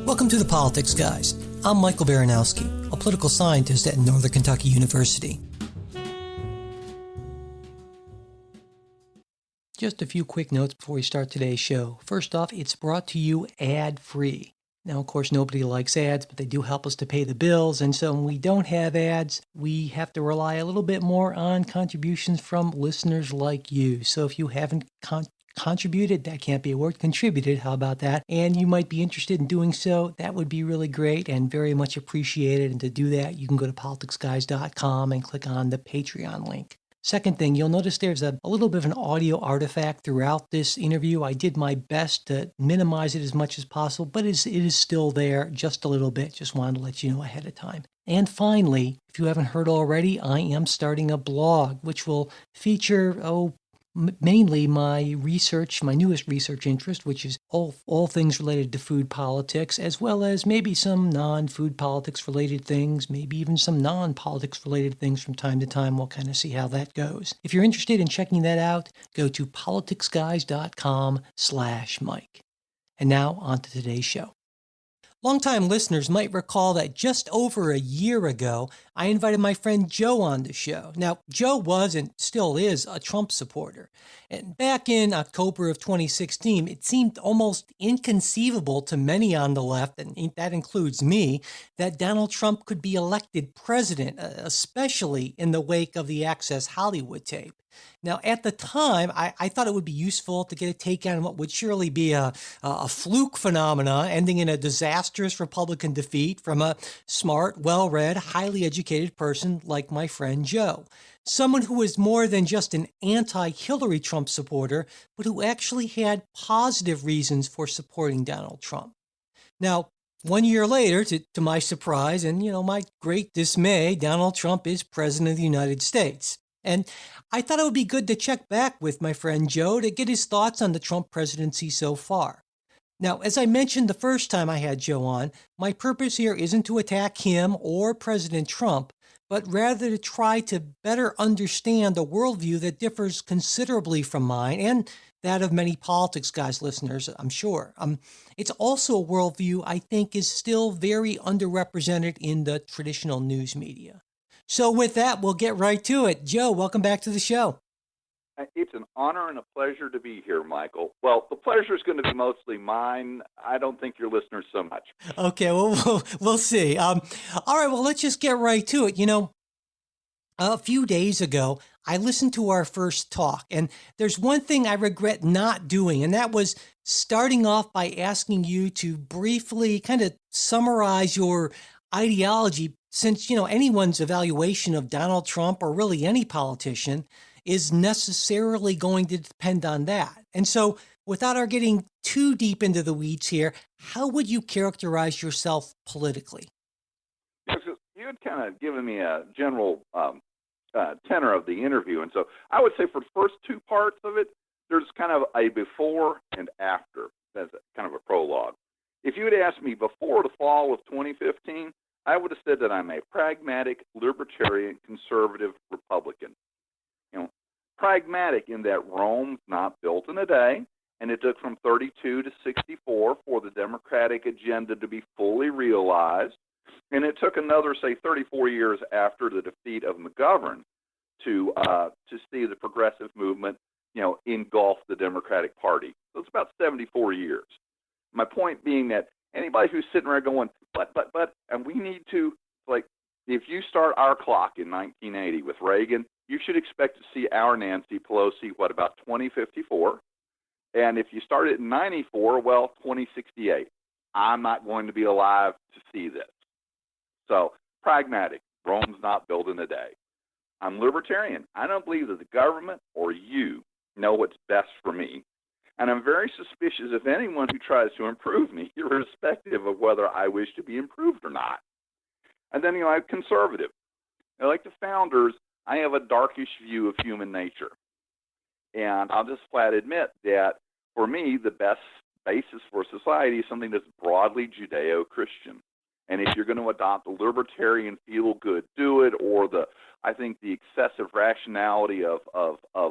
Welcome to the Politics Guys. I'm Michael Baranowski, a political scientist at Northern Kentucky University. Just a few quick notes before we start today's show. First off, it's brought to you ad-free. Now, of course, nobody likes ads, but they do help us to pay the bills. And so when we don't have ads, we have to rely a little bit more on contributions from listeners like you. So if you haven't contributed, that can't be a word, contributed, how about that? And you might be interested in doing so, that would be really great and very much appreciated. And to do that, you can go to politicsguys.com and click on the Patreon link. Second thing, you'll notice there's a little bit of an audio artifact throughout this interview. I did my best to minimize it as much as possible, but it is still there just a little bit. Just wanted to let you know ahead of time. And finally, if you haven't heard already, I am starting a blog, which will feature, mainly my research, my newest research interest, which is all things related to food politics, as well as maybe some non-food politics related things, maybe even some non-politics related things from time to time. We'll kind of see how that goes. If you're interested in checking that out, go to politicsguys.com/Mike. And now on to today's show. Longtime listeners might recall that just over a year ago, I invited my friend Joe on the show. Now, Joe was and still is a Trump supporter. And back in October of 2016, it seemed almost inconceivable to many on the left, and that includes me, that Donald Trump could be elected president, especially in the wake of the Access Hollywood tape. Now, at the time, I thought it would be useful to get a take on what would surely be a fluke phenomena ending in a disastrous Republican defeat from a smart, well-read, highly educated person like my friend Joe. Someone who was more than just an anti-Hillary Trump supporter, but who actually had positive reasons for supporting Donald Trump. Now, 1 year later, to my surprise and, my great dismay, Donald Trump is president of the United States. And I thought it would be good to check back with my friend Joe to get his thoughts on the Trump presidency so far. Now, as I mentioned the first time I had Joe on, my purpose here isn't to attack him or President Trump, but rather to try to better understand a worldview that differs considerably from mine and that of many Politics Guys listeners, I'm sure. It's also a worldview I think is still very underrepresented in the traditional news media. So with that, we'll get right to it. Joe, welcome back to the show. It's an honor and a pleasure to be here, Michael. Well, the pleasure is going to be mostly mine. I don't think your listeners so much. Okay, well, we'll see. All right, well, let's just get right to it. A few days ago, I listened to our first talk, and there's one thing I regret not doing, and that was starting off by asking you to briefly kind of summarize your ideology, since, anyone's evaluation of Donald Trump or really any politician is necessarily going to depend on that. And so without our getting too deep into the weeds here, how would you characterize yourself politically? You had kind of given me a general tenor of the interview. And so I would say for the first two parts of it, there's kind of a before and after. That's kind of a prologue. If you had asked me before the fall of 2015, I would have said that I'm a pragmatic, libertarian, conservative Republican. Pragmatic in that Rome's not built in a day, and it took from 32 to 64 for the Democratic agenda to be fully realized, and it took another, say, 34 years after the defeat of McGovern to see the progressive movement, engulf the Democratic Party. So it's about 74 years. My point being that anybody who's sitting there going, but, and we need to, if you start our clock in 1980 with Reagan, you should expect to see our Nancy Pelosi, about 2054? And if you start it in 94, 2068. I'm not going to be alive to see this. So, pragmatic. Rome's not built in a day. I'm libertarian. I don't believe that the government or you know what's best for me. And I'm very suspicious of anyone who tries to improve me, irrespective of whether I wish to be improved or not. And then, I'm conservative. Like the founders, I have a darkish view of human nature. And I'll just flat admit that, for me, the best basis for society is something that's broadly Judeo-Christian. And if you're going to adopt a libertarian feel-good, do it, or I think the excessive rationality of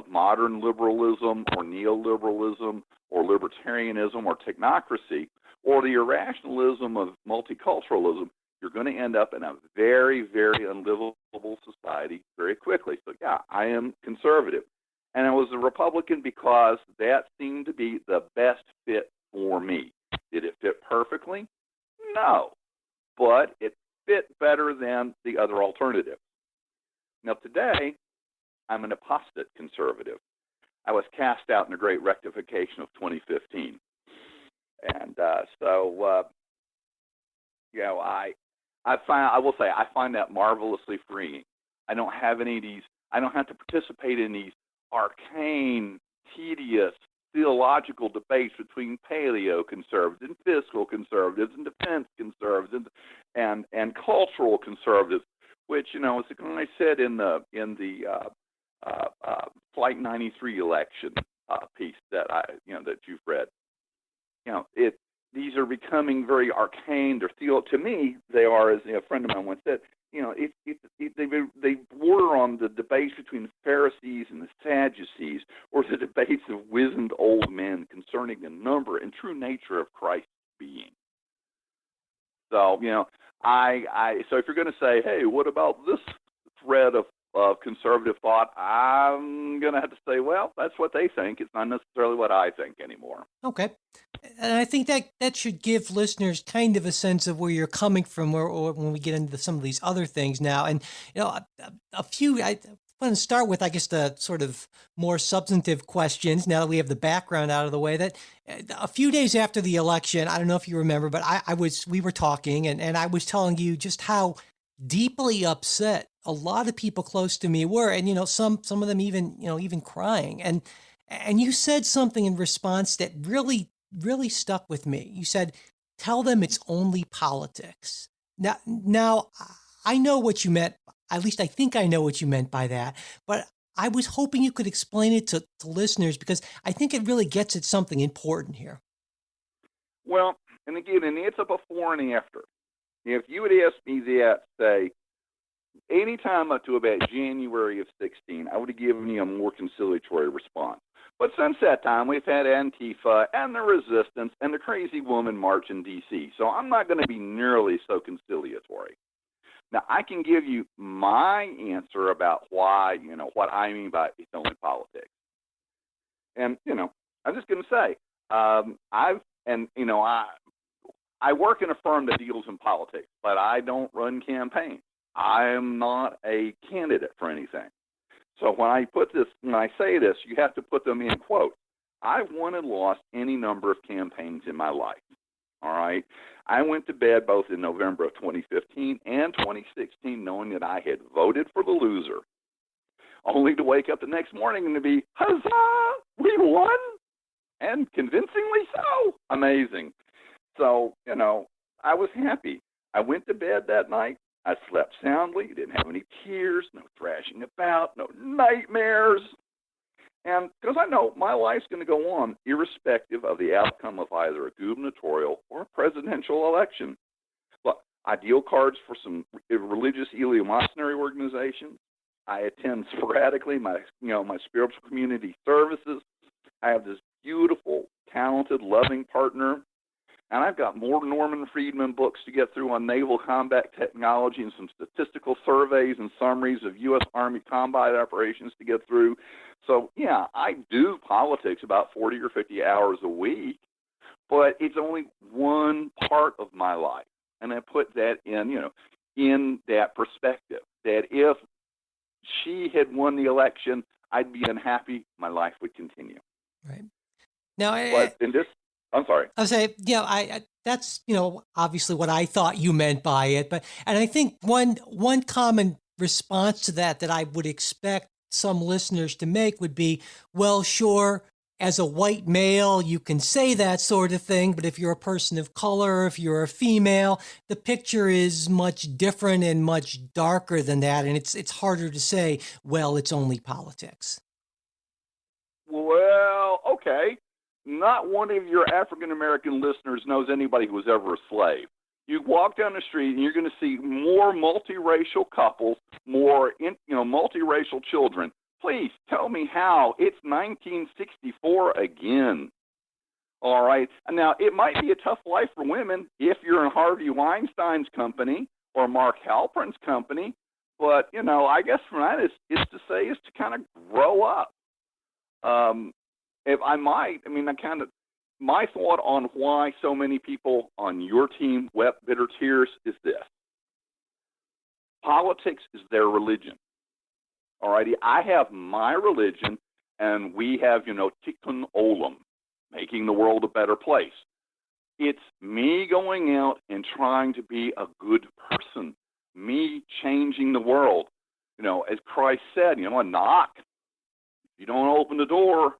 modern liberalism or neoliberalism or libertarianism or technocracy, or the irrationalism of multiculturalism, you're going to end up in a very, very unlivable society very quickly. So, yeah, I am conservative. And I was a Republican because that seemed to be the best fit for me. Did it fit perfectly? No. But it fit better than the other alternative. Now, today, I'm an apostate conservative. I was cast out in the Great Rectification of 2015. And I will say, I find that marvelously freeing. I don't have any of these, I don't have to participate in these arcane, tedious, theological debates between paleo conservatives and fiscal conservatives and defense conservatives and cultural conservatives, which, as I said in the Flight 93 election piece that that you've read, these are becoming very arcane. To me, they are, as a friend of mine once said, they border on the debates between the Pharisees and the Sadducees, or the debates of wizened old men concerning the number and true nature of Christ's being. So, so if you're going to say, hey, what about this thread of conservative thought, I'm going to have to say, well, that's what they think. It's not necessarily what I think anymore. Okay. And I think that should give listeners kind of a sense of where you're coming from, or when we get into some of these other things now. And, I want to start with, I guess, the sort of more substantive questions now that we have the background out of the way. That a few days after the election, I don't know if you remember, but we were talking and I was telling you just how deeply upset a lot of people close to me were. And, some of them even crying. And you said something in response that really, really stuck with me. You said, tell them it's only politics. Now I know what you meant. At least I think I know what you meant by that. But I was hoping you could explain it to listeners, because I think it really gets at something important here. Well, and again, it's a before and after. If you would ask me that, say, anytime up to about January of 16, I would have given you a more conciliatory response. But since that time, we've had Antifa and the Resistance and the Crazy Woman March in D.C., so I'm not going to be nearly so conciliatory. Now, I can give you my answer about why, what I mean by it's only politics. And, I'm just going to say, I work in a firm that deals in politics, but I don't run campaigns. I am not a candidate for anything. So when I say this, you have to put them in quotes. I've won and lost any number of campaigns in my life. All right. I went to bed both in November of 2015 and 2016 knowing that I had voted for the loser, only to wake up the next morning and to be, huzzah, we won, and convincingly so. Amazing. So, I was happy. I went to bed that night. I slept soundly, didn't have any tears, no thrashing about, no nightmares. And because I know my life's going to go on irrespective of the outcome of either a gubernatorial or a presidential election. Look, I deal cards for some religious eleemosynary organizations. I attend sporadically my spiritual community services. I have this beautiful, talented, loving partner. And I've got more Norman Friedman books to get through on naval combat technology and some statistical surveys and summaries of U.S. Army combat operations to get through. So, yeah, I do politics about 40 or 50 hours a week, but it's only one part of my life. And I put that in that perspective, that if she had won the election, I'd be unhappy. My life would continue. Right. Now, I'm sorry. I say, that's, obviously what I thought you meant by it. And I think one common response to that I would expect some listeners to make would be, well, sure, as a white male, you can say that sort of thing. But if you're a person of color, if you're a female, the picture is much different and much darker than that. And it's harder to say, well, it's only politics. Well, okay. Not one of your African-American listeners knows anybody who was ever a slave. You walk down the street and you're going to see more multiracial couples, more multiracial children. Please tell me how it's 1964 again. All right. Now, it might be a tough life for women if you're in Harvey Weinstein's company or Mark Halperin's company, but, I guess from that is to kind of grow up. If I might, my thought on why so many people on your team wept bitter tears is this. Politics is their religion. All righty. I have my religion, and we have, tikkun olam, making the world a better place. It's me going out and trying to be a good person, me changing the world. As Christ said, I knock. If you don't open the door,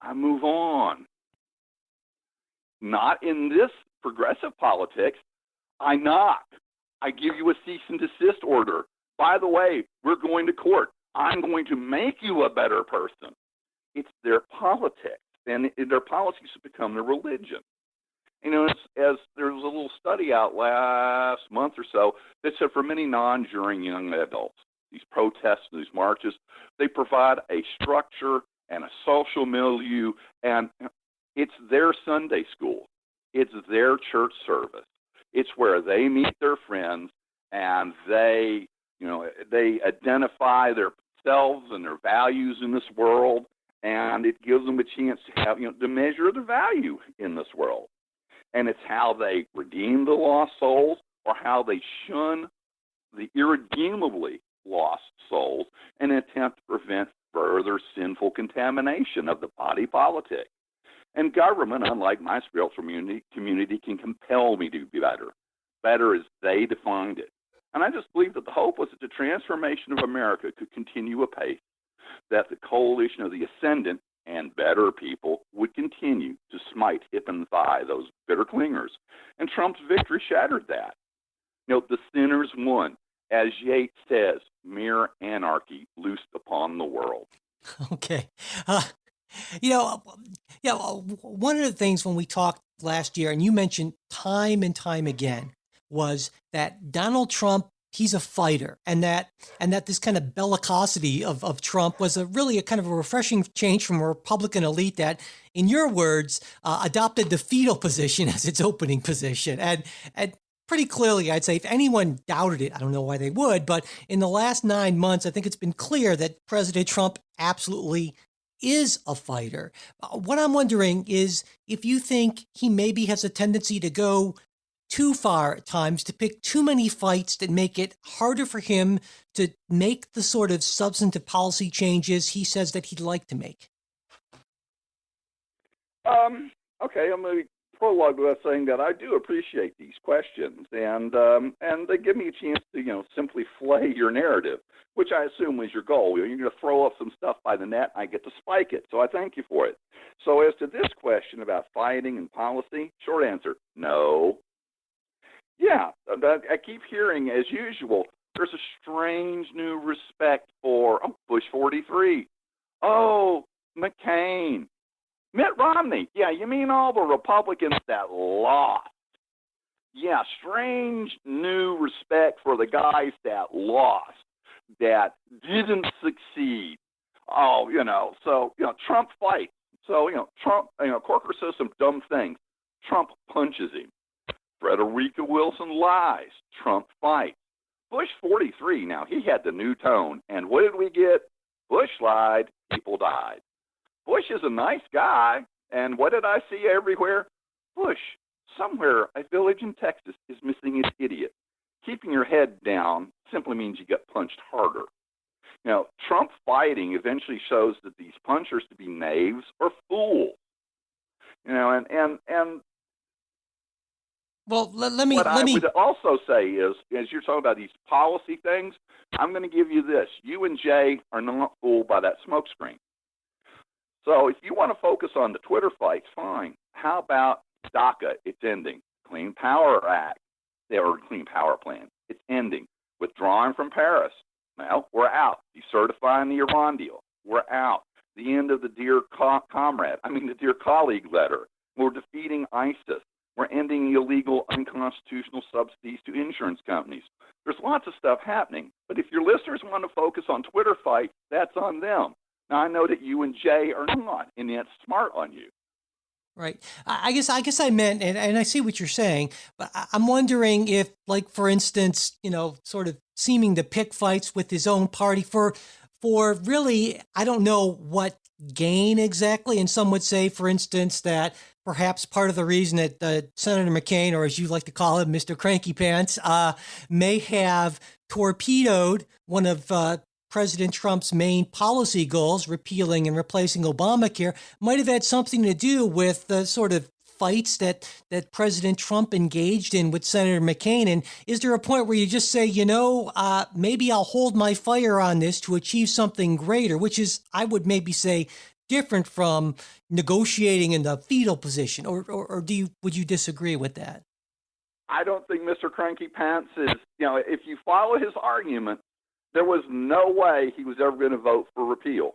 I move on. Not in this progressive politics. I knock. I give you a cease and desist order. By the way, we're going to court. I'm going to make you a better person. It's their politics, and their policies have become their religion. As there was a little study out last month or so that said for many non-juring young adults, these protests, these marches, they provide a structure and a social milieu, and it's their Sunday school. It's their church service. It's where they meet their friends, and they identify themselves and their values in this world, and it gives them a chance to have, to measure their value in this world. And it's how they redeem the lost souls or how they shun the irredeemably lost souls in an attempt to prevent further sinful contamination of the body politic. And government, unlike my spiritual community, can compel me to be better. Better as they defined it. And I just believe that the hope was that the transformation of America could continue apace, that the coalition of the ascendant and better people would continue to smite hip and thigh those bitter clingers. And Trump's victory shattered that. The sinners won. As Yates says, mere anarchy loosed upon the world. Okay. One of the things when we talked last year, and you mentioned time and time again, was that Donald Trump, he's a fighter, and that this kind of bellicosity of Trump was really a kind of a refreshing change from a Republican elite that, in your words, adopted the fetal position as its opening position. And pretty clearly, I'd say if anyone doubted it, I don't know why they would, but in the last 9 months, I think it's been clear that President Trump absolutely is a fighter. What I'm wondering is if you think he maybe has a tendency to go too far at times, to pick too many fights that make it harder for him to make the sort of substantive policy changes he says that he'd like to make. Okay, I'm going to prologue by saying that I do appreciate these questions, and they give me a chance to simply flay your narrative, which I assume was your goal. You're going to throw up some stuff by the net, and I get to spike it, so I thank you for it. So as to this question about fighting and policy, short answer, no. Yeah, I keep hearing, as usual, there's a strange new respect for Bush 43. Oh, McCain. Mitt Romney. Yeah, you mean all the Republicans that lost. Yeah, strange new respect for the guys that lost, that didn't succeed. Oh, so, Trump fights. So, Trump, Corker says some dumb things. Trump punches him. Frederica Wilson lies. Trump fights. Bush 43, now he had the new tone. And what did we get? Bush lied. People died. Bush is a nice guy. And what did I see everywhere? Bush, somewhere a village in Texas is missing its idiot. Keeping your head down simply means you get punched harder. Trump fighting eventually shows that these punchers to be knaves or fools. Well, let me. What I would also say is, as you're talking about these policy things, I'm going to give you this. You and Jay are not fooled by that smokescreen. So if you want to focus on the Twitter fights, fine. How about DACA? It's ending. Clean Power Act, or Clean Power Plan, it's ending. Withdrawing from Paris. Well, we're out. Decertifying the Iran deal. We're out. The end of the Dear Colleague letter. We're defeating ISIS. We're ending illegal, unconstitutional subsidies to insurance companies. There's lots of stuff happening. But if your listeners want to focus on Twitter fights, that's on them. Now, I know that you and Jay are not, and that's smart on you. Right. I guess I meant, and I see what you're saying, but I'm wondering if, like, for instance, sort of seeming to pick fights with his own party for really, I don't know what gain exactly. And some would say, for instance, that perhaps part of the reason that Senator McCain, or as you like to call him, Mr. Cranky Pants, may have torpedoed one of President Trump's main policy goals, repealing and replacing Obamacare, might have had something to do with the sort of fights that President Trump engaged in with Senator McCain. And is there a point where you just say, maybe I'll hold my fire on this to achieve something greater, which is, I would maybe say, different from negotiating in the fetal position, or would you disagree with that? I don't think Mr. Cranky Pants is, if you follow his argument, there was no way he was ever going to vote for repeal.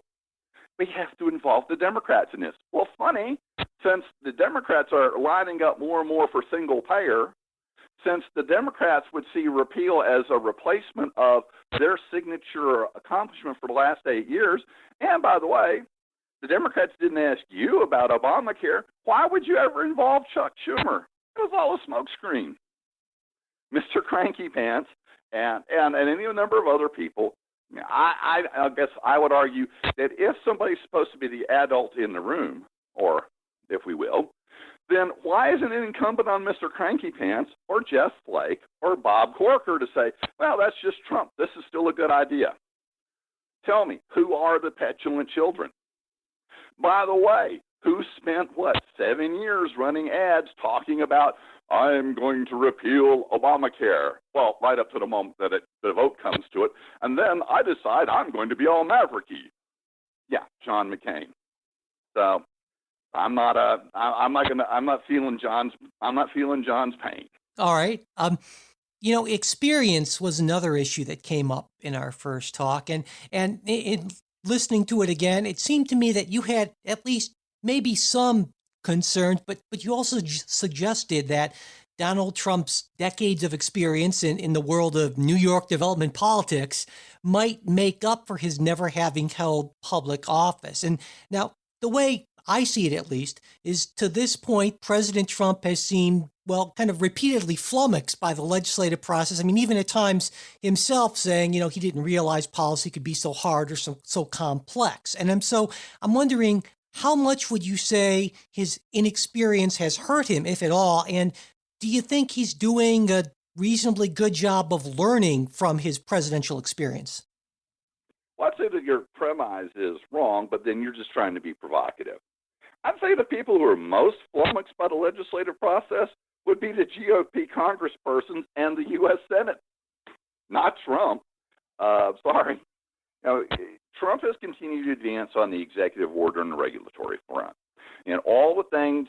We have to involve the Democrats in this. Well, funny, since the Democrats are lining up more and more for single payer, since the Democrats would see repeal as a replacement of their signature accomplishment for the last 8 years, and by the way, the Democrats didn't ask you about Obamacare, why would you ever involve Chuck Schumer? It was all a smokescreen. Mr. Cranky Pants and any number of other people, I guess I would argue that if somebody's supposed to be the adult in the room, or if we will, then why isn't it incumbent on Mr. Cranky Pants or Jeff Flake or Bob Corker to say, well, that's just Trump. This is still a good idea. Tell me, who are the petulant children? By the way, who spent, 7 years running ads talking about, I'm going to repeal Obamacare. Well, right up to the moment that the vote comes to it. And then I decide I'm going to be all mavericky. Yeah, John McCain. So I'm not feeling John's pain. All right. Experience was another issue that came up in our first talk, and in listening to it again, it seemed to me that you had at least maybe some concerns, but you also suggested that Donald Trump's decades of experience in the world of New York development politics might make up for his never having held public office. And now, the way I see it, at least, is to this point, President Trump has seemed, kind of repeatedly flummoxed by the legislative process. I mean, even at times himself saying, he didn't realize policy could be so hard or so complex. And I'm wondering, how much would you say his inexperience has hurt him, if at all? And do you think he's doing a reasonably good job of learning from his presidential experience? Well, I'd say that your premise is wrong, but then you're just trying to be provocative. I'd say the people who are most flummoxed by the legislative process would be the GOP congresspersons and the U.S. Senate, not Trump. Sorry. Trump has continued to advance on the executive order and the regulatory front. And all the things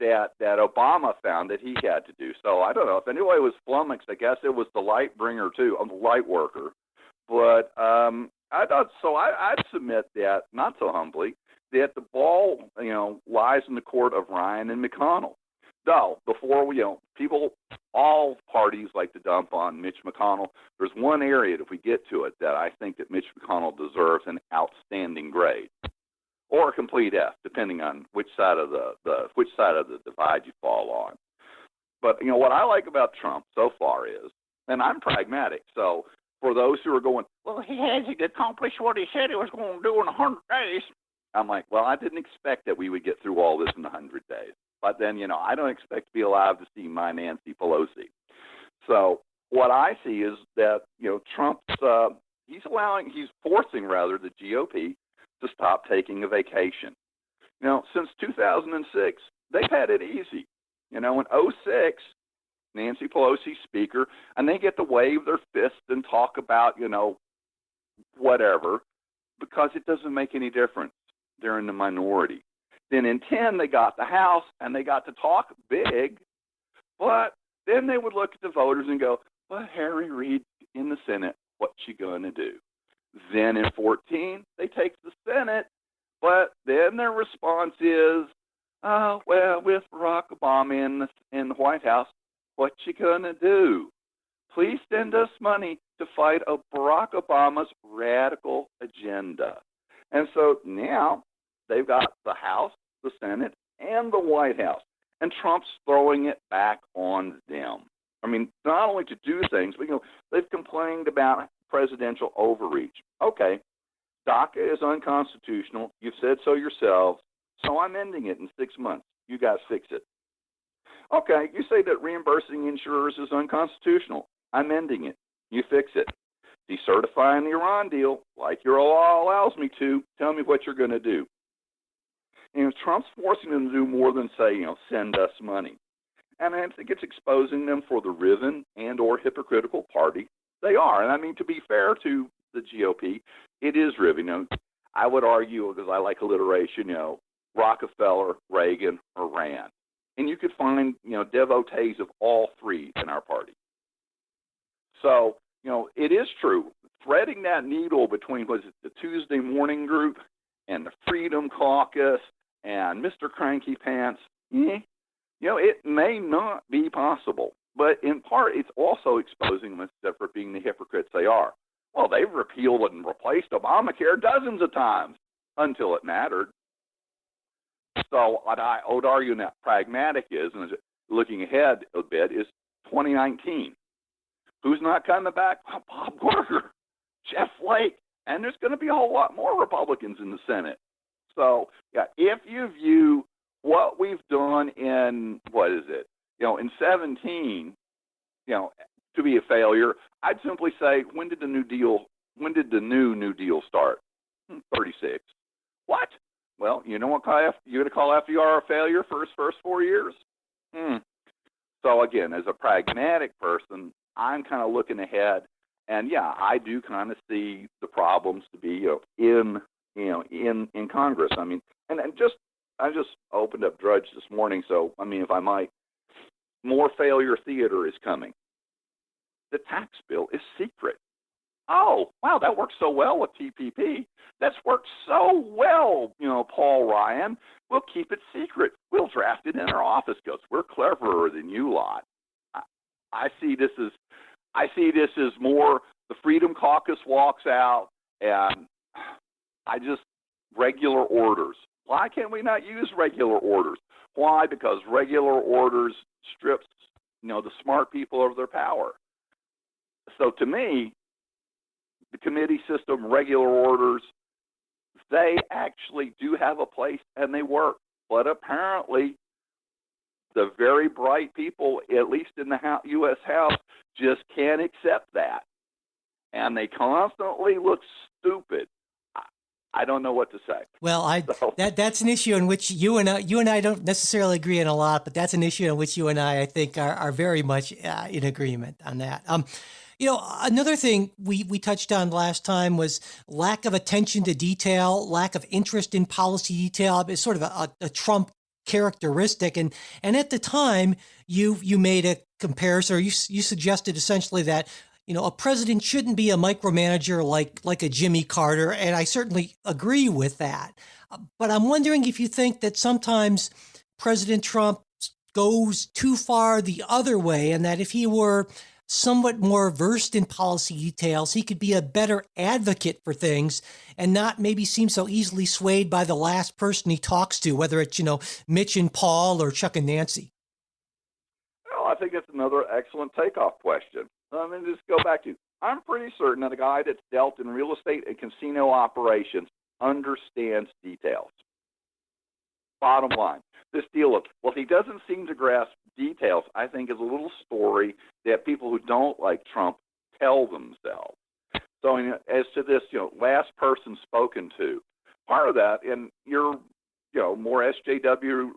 that Obama found that he had to do. So I don't know if anybody was flummoxed. I guess it was the light bringer too, the light worker. But I'd submit that, not so humbly, that the ball, lies in the court of Ryan and McConnell. Though, before all parties like to dump on Mitch McConnell. There's one area, if we get to it, that I think that Mitch McConnell deserves an outstanding grade, or a complete F, depending on which side of the divide you fall on. But what I like about Trump so far is, and I'm pragmatic, so for those who are going, well, he hasn't accomplished what he said he was going to do in 100 days. I'm like, well, I didn't expect that we would get through all this in 100 days. But then, I don't expect to be alive to see my Nancy Pelosi. So what I see is that, Trump's, he's forcing the GOP to stop taking a vacation. Since 2006, they've had it easy. In 2006, Nancy Pelosi speaker, and they get to wave their fist and talk about, whatever, because it doesn't make any difference. They're in the minority. Then in 2010, they got the House, and they got to talk big, but then they would look at the voters and go, well, Harry Reid in the Senate, what's she going to do? Then in 2014, they take the Senate, but then their response is, Well, with Barack Obama in the White House, what you gonna do? Please send us money to fight Barack Obama's radical agenda. And so now they've got the House, the Senate, and the White House. And Trump's throwing it back on them. I mean, not only to do things, but they've complained about presidential overreach. Okay, DACA is unconstitutional. You've said so yourselves. So I'm ending it in 6 months. You guys fix it. Okay, you say that reimbursing insurers is unconstitutional. I'm ending it. You fix it. Decertifying the Iran deal, like your law allows me to. Tell me what you're going to do. And Trump's forcing them to do more than say, send us money. And I think it's exposing them for the riven and or hypocritical party they are. And I mean, to be fair to the GOP, it is riven. I would argue, because I like alliteration, Rockefeller, Reagan, or Rand. And you could find, devotees of all three in our party. So, it is true. Threading that needle between, the Tuesday Morning Group and the Freedom Caucus and Mr. Cranky Pants, it may not be possible. But in part, it's also exposing them for being the hypocrites they are. Well, they've repealed and replaced Obamacare dozens of times until it mattered. So what I would argue that pragmatic is, and looking ahead a bit, is 2019. Who's not coming back? Bob Corker, Jeff Flake, and there's going to be a whole lot more Republicans in the Senate. So, yeah, if you view what we've done in, in 17, to be a failure, I'd simply say, when did the New New Deal start? 36. What? Well, you know what you're going to call FDR a failure for his first 4 years? So again, as a pragmatic person, I'm kind of looking ahead, and yeah, I do kind of see the problems to be in Congress. I mean, and I just opened up Drudge this morning, so I mean, if I might, more failure theater is coming. The tax bill is secret. Oh, wow, that works so well with TPP. That's worked so well, Paul Ryan. We'll keep it secret. We'll draft it in our office because we're cleverer than you lot. I see this as more the Freedom Caucus walks out and regular orders. Why can't we not use regular orders? Why? Because regular orders strips, the smart people of their power. So to me, the committee system, regular orders, they actually do have a place and they work. But apparently, the very bright people, at least in the U.S. House, just can't accept that. And they constantly look stupid. I don't know what to say. Well, that's an issue in which you and I don't necessarily agree on a lot, but that's an issue in which you and I think, are very much in agreement on that. Another thing we touched on last time was lack of attention to detail, lack of interest in policy detail. It's sort of a Trump characteristic. And at the time, you made a comparison, or you suggested essentially that, a president shouldn't be a micromanager like a Jimmy Carter. And I certainly agree with that. But I'm wondering if you think that sometimes President Trump goes too far the other way, and that if he were somewhat more versed in policy details, he could be a better advocate for things and not maybe seem so easily swayed by the last person he talks to, whether it's, Mitch and Paul or Chuck and Nancy. Well, I think that's another excellent takeoff question. I mean, just go back to, I'm pretty certain that a guy that's dealt in real estate and casino operations understands details. Bottom line, this deal of, he doesn't seem to grasp details, I think, is a little story that people who don't like Trump tell themselves. So as to this, last person spoken to, part of that, and your, more SJW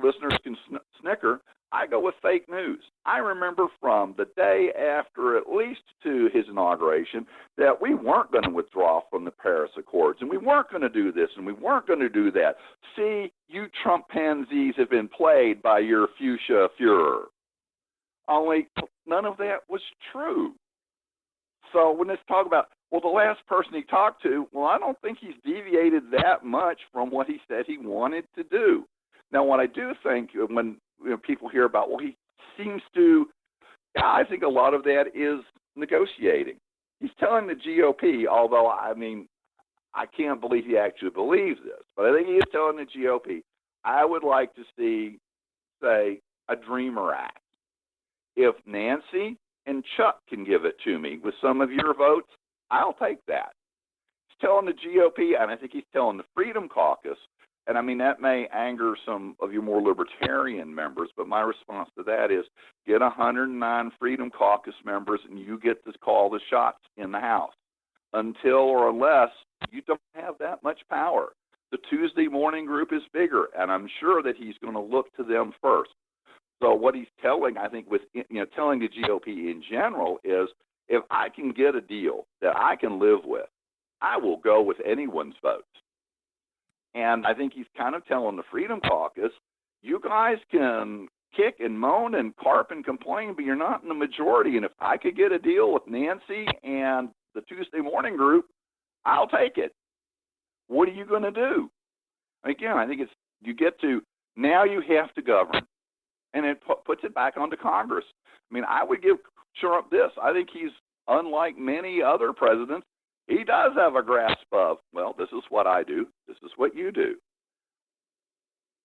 listeners can snicker, I go with fake news. I remember from the day after, at least to his inauguration, that we weren't going to withdraw from the Paris Accords, and we weren't going to do this, and we weren't going to do that. See, you Trump pansies have been played by your fuchsia Führer. Only none of that was true. So when let's talk about, the last person he talked to, I don't think he's deviated that much from what he said he wanted to do. Now, what I do think when people hear about, well, he seems to, yeah, I think a lot of that is negotiating. He's telling the GOP, although, I mean, I can't believe he actually believes this, but I think he is telling the GOP, I would like to see, say, a Dreamer Act. If Nancy and Chuck can give it to me with some of your votes, I'll take that. He's telling the GOP, and I think he's telling the Freedom Caucus, and I mean, that may anger some of your more libertarian members, but my response to that is get 109 Freedom Caucus members and you get to call the shots in the House. Until or unless you don't have that much power. The Tuesday morning group is bigger, and I'm sure that he's going to look to them first. So what he's telling, I think, telling the GOP in general is, if I can get a deal that I can live with, I will go with anyone's votes. And I think he's kind of telling the Freedom Caucus, you guys can kick and moan and carp and complain, but you're not in the majority. And if I could get a deal with Nancy and the Tuesday morning group, I'll take it. What are you going to do? Again, I think you get to, now you have to govern. And it puts it back onto Congress. I mean, I would give Trump this. I think he's, unlike many other presidents, he does have a grasp of, well, this is what I do. This is what you do.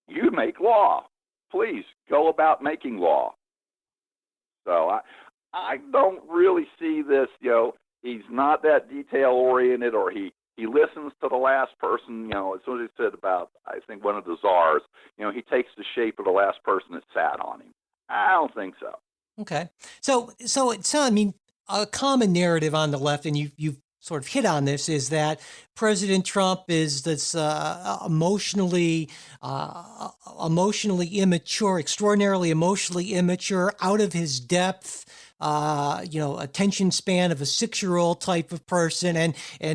You make law. Please go about making law. So I don't really see this, he's not that detail-oriented, or he listens to the last person, it's what he said about, I think, one of the czars, he takes the shape of the last person that sat on him. I don't think so. Okay. So it's, I mean, a common narrative on the left, and you've sort of hit on this, is that President Trump is this emotionally immature, extraordinarily emotionally immature, out of his depth, attention span of a 6-year-old type of person. And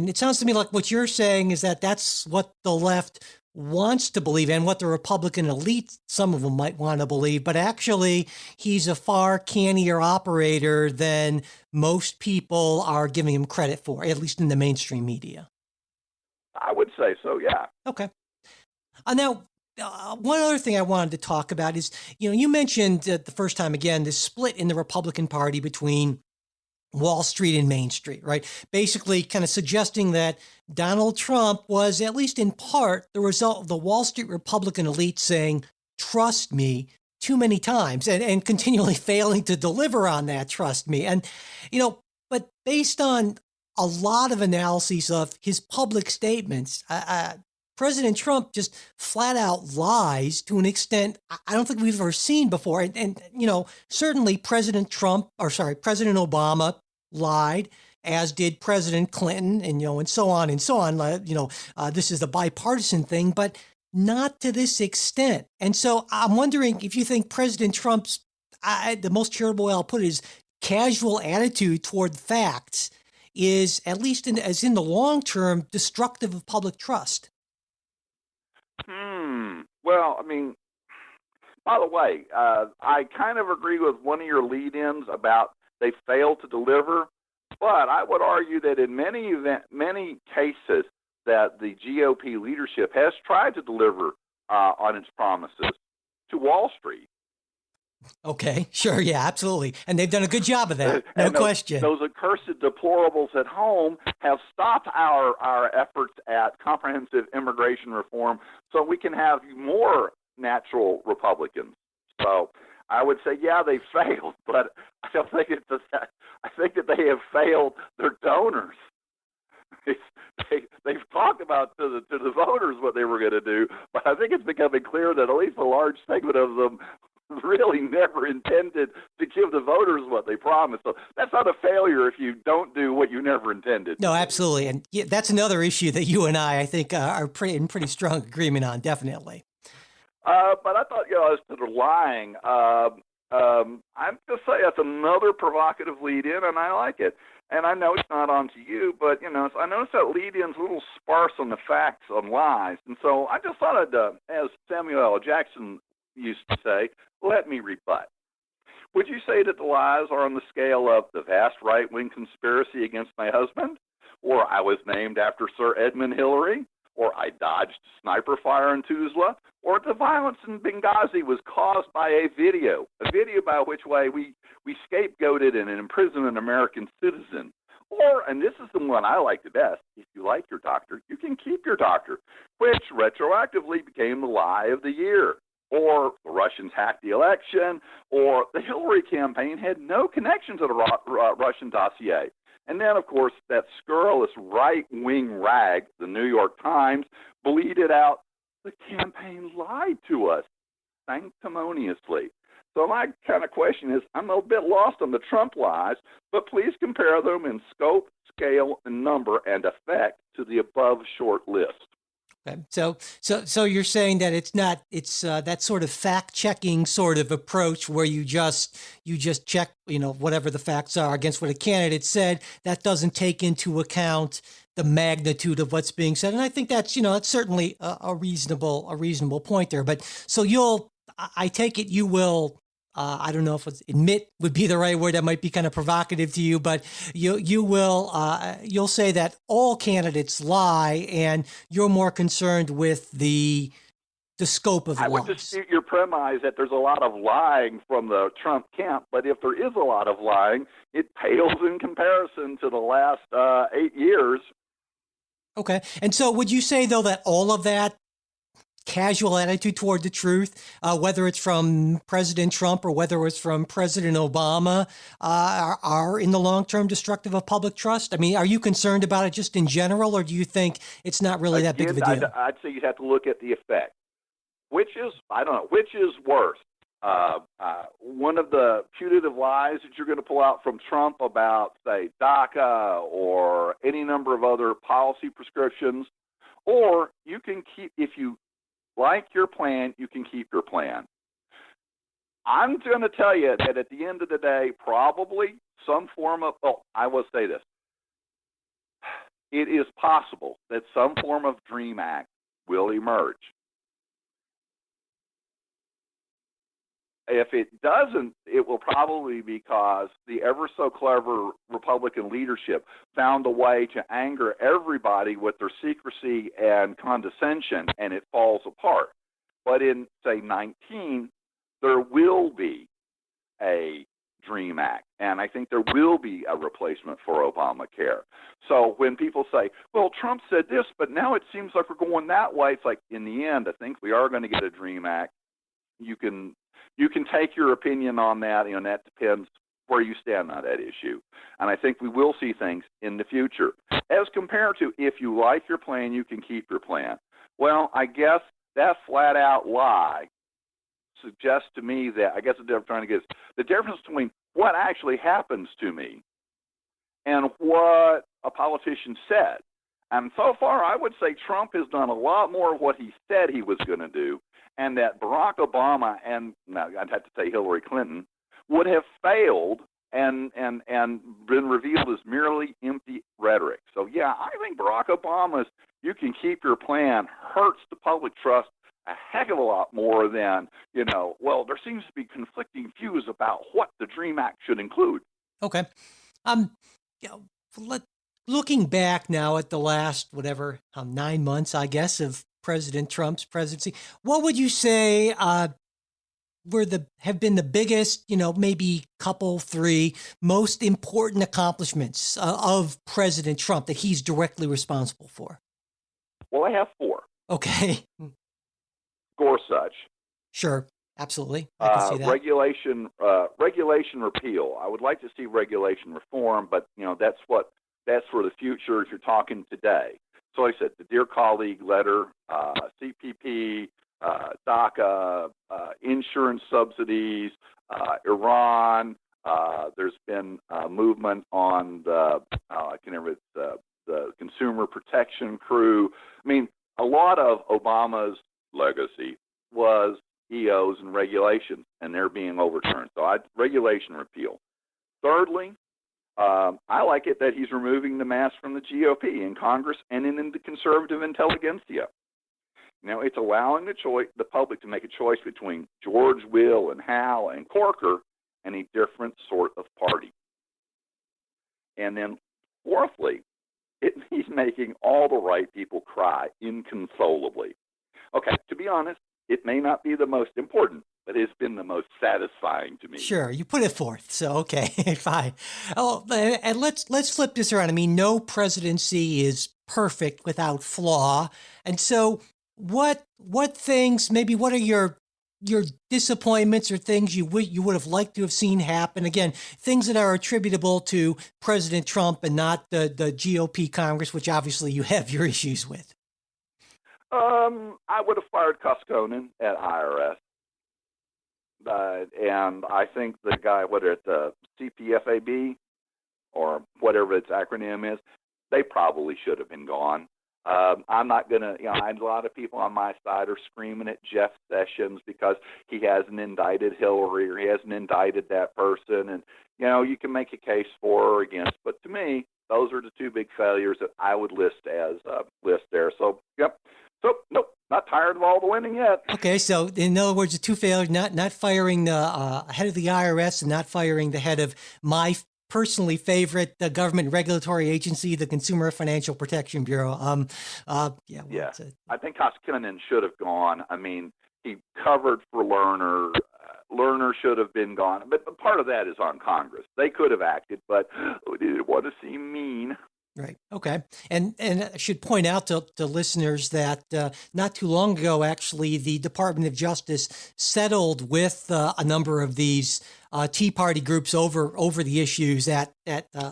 it sounds to me like what you're saying is that that's what the left wants to believe, and what the Republican elite, some of them might want to believe, but actually he's a far cannier operator than most people are giving him credit for, at least in the mainstream media. I would say so, yeah. Okay. Now, one other thing I wanted to talk about is, you mentioned the first time, again, this split in the Republican Party between Wall Street and Main Street, right? Basically kind of suggesting that Donald Trump was, at least in part, the result of the Wall Street Republican elite saying, trust me, too many times, and continually failing to deliver on that, trust me. And, but based on a lot of analyses of his public statements, President Trump just flat out lies to an extent I don't think we've ever seen before. And certainly President Obama lied, as did President Clinton, and so on and so on. This is the bipartisan thing, but not to this extent. And so I'm wondering if you think President Trump's, the most charitable way I'll put it is, casual attitude toward facts is, at least as in the long term, destructive of public trust. Well, I mean, by the way, I kind of agree with one of your lead-ins about they failed to deliver, but I would argue that in many cases that the GOP leadership has tried to deliver on its promises to Wall Street. Okay, sure, yeah, absolutely. And they've done a good job of that, no question. Those accursed deplorables at home have stopped our efforts at comprehensive immigration reform so we can have more natural Republicans. So I would say, yeah, they failed, but I don't think I think that they have failed their donors. They've talked about to the voters what they were going to do, but I think it's becoming clear that at least a large segment of them really never intended to give the voters what they promised. So that's not a failure if you don't do what you never intended. No, absolutely. And yeah, that's another issue that you and I think, are in pretty strong agreement on, definitely. But I thought, as to the lying, I'm just saying that's another provocative lead-in, and I like it. And I know it's not on to you, but, I noticed that lead-in's a little sparse on the facts, on lies. And so I just thought I'd, as Samuel L. Jackson used to say, let me rebut. Would you say that the lies are on the scale of the vast right-wing conspiracy against my husband, or I was named after Sir Edmund Hillary, or I dodged sniper fire in Tuzla, or the violence in Benghazi was caused by a video by which way we scapegoated and imprisoned an American citizen. Or, and this is the one I like the best, if you like your doctor, you can keep your doctor, which retroactively became the lie of the year. Or the Russians hacked the election, or the Hillary campaign had no connection to the Russian dossier. And then, of course, that scurrilous right-wing rag, the New York Times, bleated out, the campaign lied to us sanctimoniously. So my kind of question is, I'm a bit lost on the Trump lies, but please compare them in scope, scale, and number and effect to the above short list. Okay. So you're saying that it's not, it's that sort of fact-checking sort of approach where you just check, whatever the facts are against what a candidate said. That doesn't take into account the magnitude of what's being said. And I think that's, it's certainly a reasonable point there. But so I take it you will, I don't know if admit would be the right word. That might be kind of provocative to you, but you'll say that all candidates lie, and you're more concerned with the scope of lies. I would dispute your premise that there's a lot of lying from the Trump camp, but if there is a lot of lying, it pales in comparison to the last 8 years. Okay, and so would you say though that all of that casual attitude toward the truth, whether it's from President Trump or whether it's from President Obama, are in the long term destructive of public trust? I mean, are you concerned about it just in general, or do you think it's not really that big of a deal? I'd say you'd have to look at the effect. Which is worse? One of the putative lies that you're going to pull out from Trump about, say, DACA or any number of other policy prescriptions, or you can keep, if you like your plan, you can keep your plan. I'm going to tell you that at the end of the day, probably some form of, I will say this. It is possible that some form of DREAM Act will emerge. If it doesn't, it will probably be because the ever so clever Republican leadership found a way to anger everybody with their secrecy and condescension, and it falls apart. But in, say, 19, there will be a DREAM Act, and I think there will be a replacement for Obamacare. So when people say, well, Trump said this, but now it seems like we're going that way, it's like, in the end, I think we are going to get a DREAM Act. You can take your opinion on that, and that depends where you stand on that issue. And I think we will see things in the future. As compared to, if you like your plan, you can keep your plan. Well, I guess that flat-out lie suggests to me that, I guess what I'm trying to get is the difference between what actually happens to me and what a politician said. And so far, I would say Trump has done a lot more of what he said he was going to do, and that Barack Obama and, now I'd have to say Hillary Clinton, would have failed and been revealed as merely empty rhetoric. So, yeah, I think Barack Obama's "you can keep your plan" hurts the public trust a heck of a lot more than, well, there seems to be conflicting views about what the DREAM Act should include. Okay. Looking back now at the last, 9 months, I guess, of President Trump's presidency, what would you say have been the biggest, maybe couple, three most important accomplishments of President Trump that he's directly responsible for? Well, I have four. Okay. Gorsuch. Sure. Absolutely. I can see that. Regulation repeal. I would like to see regulation reform, but that's for the future if you're talking today. So like I said, the Dear Colleague letter, CPP, DACA, insurance subsidies, Iran. There's been movement on the consumer protection crew. I mean, a lot of Obama's legacy was EOs and regulations, and they're being overturned. So regulation repeal. Thirdly, I like it that he's removing the mask from the GOP in Congress and in the conservative intelligentsia. It's allowing the public to make a choice between George, Will, and Hal, and Corker, and a different sort of party. And then, fourthly, He's making all the right people cry inconsolably. Okay, to be honest, it may not be the most important, but it's been the most satisfying to me. Sure, you put it forth. So okay, fine. Oh, and let's flip this around. I mean, no presidency is perfect without flaw. And so what things, maybe what are your disappointments or things you would have liked to have seen happen? Again, things that are attributable to President Trump and not the GOP Congress, which obviously you have your issues with. I would have fired Koskonen at IRS. And I think the guy, whether it's CPFAB or whatever its acronym is, they probably should have been gone. I'm not going to, a lot of people on my side are screaming at Jeff Sessions because he hasn't indicted Hillary or he hasn't indicted that person. And, you can make a case for or against. But to me, those are the two big failures that I would list there. So, yep. So, nope, not tired of all the winning yet. Okay, so in other words, the two failures, not firing the head of the IRS and not firing the head of my personally favorite government regulatory agency, the Consumer Financial Protection Bureau. Yeah. I think Koskinen should have gone. I mean, he covered for Lerner. Lerner should have been gone. But part of that is on Congress. They could have acted, but we didn't want to seem mean. Right. Okay. And I should point out to listeners that not too long ago, actually, the Department of Justice settled with a number of these Tea Party groups over the issues that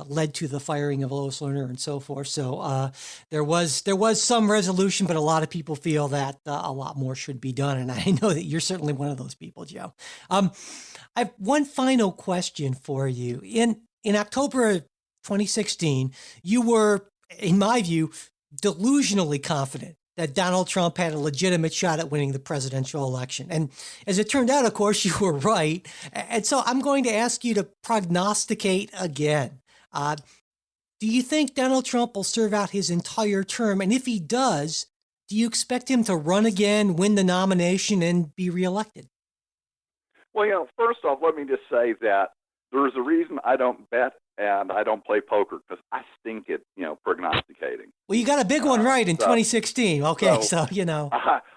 led to the firing of Lois Lerner and so forth. So there was some resolution, but a lot of people feel that a lot more should be done. And I know that you're certainly one of those people, Joe. I have one final question for you. In October 2016, you were, in my view, delusionally confident that Donald Trump had a legitimate shot at winning the presidential election. And as it turned out, of course, you were right. And so I'm going to ask you to prognosticate again. Do you think Donald Trump will serve out his entire term? And if he does, do you expect him to run again, win the nomination, and be reelected? Well, first off, let me just say that there's a reason I don't bet and I don't play poker because I stink at, prognosticating. Well, you got a big one right in 2016. Okay, so.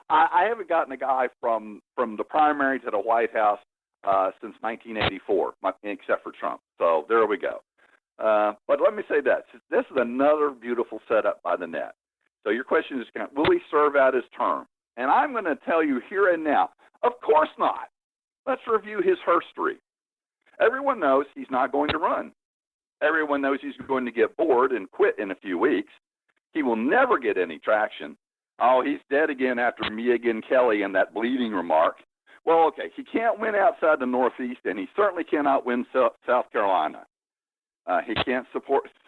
I haven't gotten a guy from the primary to the White House since 1984, except for Trump. So there we go. But let me say that. This is another beautiful setup by the net. So your question is, will he serve out his term? And I'm going to tell you here and now, of course not. Let's review his history. Everyone knows he's not going to run. Everyone knows he's going to get bored and quit in a few weeks. He will never get any traction. Oh, he's dead again after Megyn Kelly and that bleeding remark. Well, okay, he can't win outside the Northeast, and he certainly cannot win South Carolina. He can't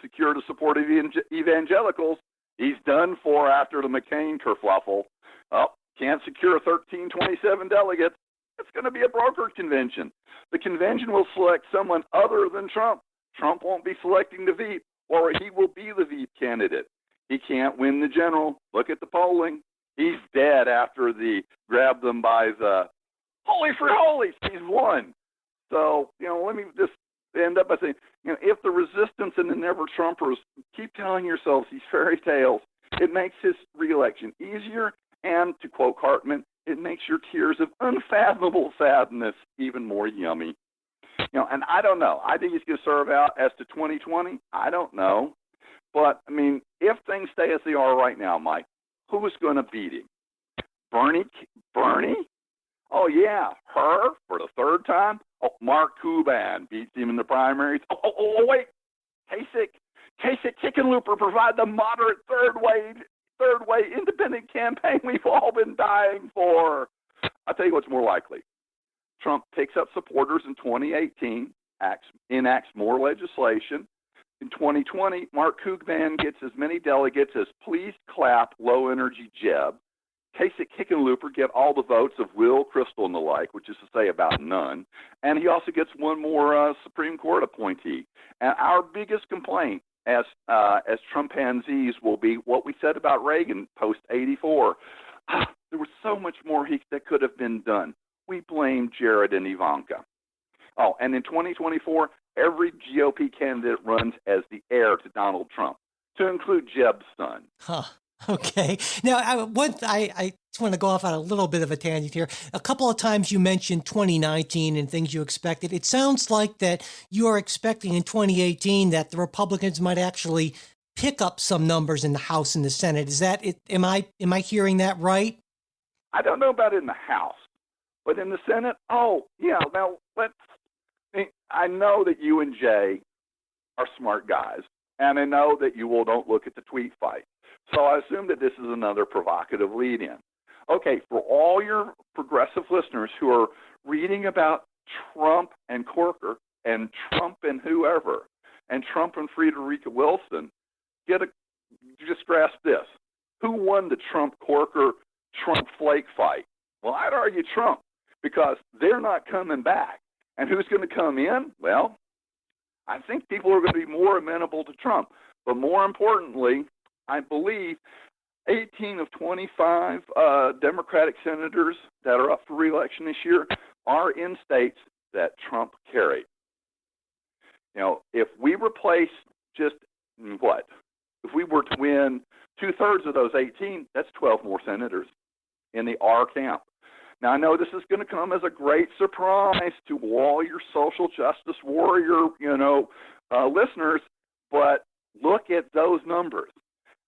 secure the support of evangelicals. He's done for after the McCain kerfluffle. Oh, can't secure 1327 delegates. It's going to be a brokered convention. The convention will select someone other than Trump. Trump won't be selecting the Veep, or he will be the Veep candidate. He can't win the general. Look at the polling. He's dead after the grab them by the holy for holies. He's won. So, let me just end up by saying, if the resistance and the never Trumpers keep telling yourselves these fairy tales, it makes his reelection easier. And to quote Cartman, it makes your tears of unfathomable sadness even more yummy. And I don't know. I think he's going to serve out as to 2020. I don't know. But, if things stay as they are right now, Mike, who is going to beat him? Bernie? Oh, yeah, her for the third time? Oh, Mark Cuban beats him in the primaries. Oh, wait. Kasich Hickenlooper provide the moderate third way independent campaign we've all been dying for. I'll tell you what's more likely. Trump picks up supporters in 2018, enacts more legislation. In 2020, Mark Cuban gets as many delegates as Please Clap Low Energy Jeb. Kasich Hickenlooper get all the votes of Will Crystal and the like, which is to say about none. And he also gets one more Supreme Court appointee. And our biggest complaint as Trumpanzees will be what we said about Reagan post-84. There was so much more that could have been done. We blame Jared and Ivanka. Oh, and in 2024, every GOP candidate runs as the heir to Donald Trump. to include Jeb's son. Huh. Okay. Now, I just want to go off on a little bit of a tangent here. A couple of times you mentioned 2019 and things you expected. It sounds like that you are expecting in 2018 that the Republicans might actually pick up some numbers in the House and the Senate. Is that it? Am I hearing that right? I don't know about in the House, but in the Senate, oh, yeah. Now, I know that you and Jay are smart guys, and I know that you all don't look at the tweet fight. So I assume that this is another provocative lead-in. Okay, for all your progressive listeners who are reading about Trump and Corker and Trump and whoever and Trump and Frederica Wilson, just grasp this. Who won the Trump-Corker-Trump Flake fight? Well, I'd argue Trump, because they're not coming back. And who's going to come in? Well, I think people are going to be more amenable to Trump. But more importantly, I believe 18 of 25 Democratic senators that are up for re-election this year are in states that Trump carried. If we replace just what? If we were to win 2/3 of those 18, that's 12 more senators in the R camp. Now, I know this is going to come as a great surprise to all your social justice warrior, listeners, but look at those numbers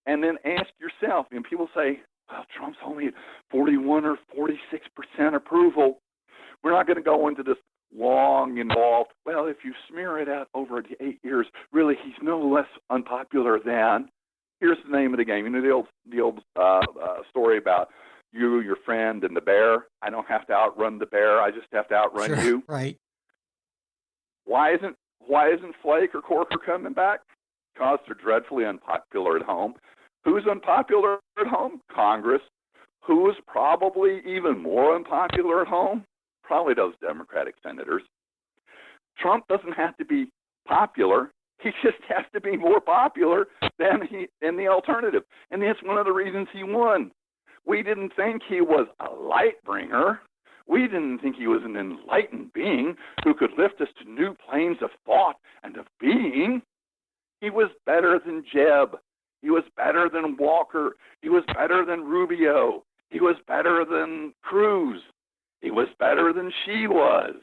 and then ask yourself, and people say, well, Trump's only at 41 or 46% approval. We're not going to go into this long, involved, well, if you smear it out over the 8 years, really he's no less unpopular than, here's the name of the game. The old story about you, your friend, and the bear. I don't have to outrun the bear. I just have to outrun Sure, you. right. Why isn't Flake or Corker coming back? Because they're dreadfully unpopular at home. Who's unpopular at home? Congress. Who is probably even more unpopular at home? Probably those Democratic senators. Trump doesn't have to be popular. He just has to be more popular than the alternative. And that's one of the reasons he won. We didn't think he was a light bringer. We didn't think he was an enlightened being who could lift us to new planes of thought and of being. He was better than Jeb. He was better than Walker. He was better than Rubio. He was better than Cruz. He was better than she was.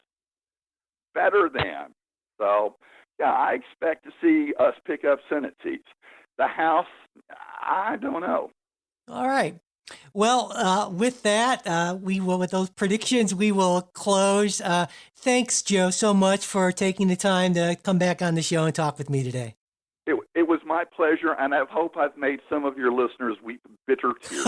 Better than. So, yeah, I expect to see us pick up Senate seats. The House, I don't know. All right. Well, with that, with those predictions, we will close. Thanks, Joe, so much for taking the time to come back on the show and talk with me today. It was my pleasure, and I hope I've made some of your listeners weep bitter tears.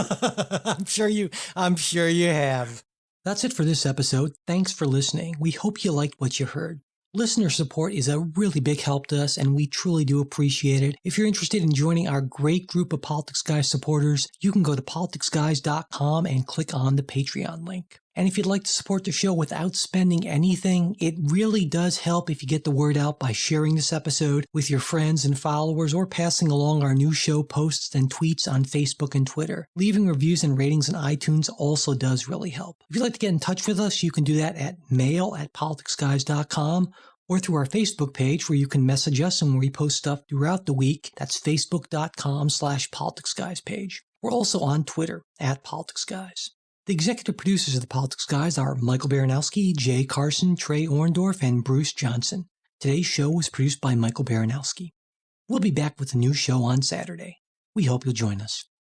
I'm sure you have. That's it for this episode. Thanks for listening. We hope you liked what you heard. Listener support is a really big help to us, and we truly do appreciate it. If you're interested in joining our great group of Politics Guys supporters, you can go to politicsguys.com and click on the Patreon link. And if you'd like to support the show without spending anything, it really does help if you get the word out by sharing this episode with your friends and followers or passing along our new show posts and tweets on Facebook and Twitter. Leaving reviews and ratings on iTunes also does really help. If you'd like to get in touch with us, you can do that at mail@politicsguys.com or through our Facebook page where you can message us and we post stuff throughout the week. That's facebook.com/politicsguys page. We're also on Twitter @politicsguys. The executive producers of the Politics Guys are Michael Baranowski, Jay Carson, Trey Orndorff, and Bruce Johnson. Today's show was produced by Michael Baranowski. We'll be back with a new show on Saturday. We hope you'll join us.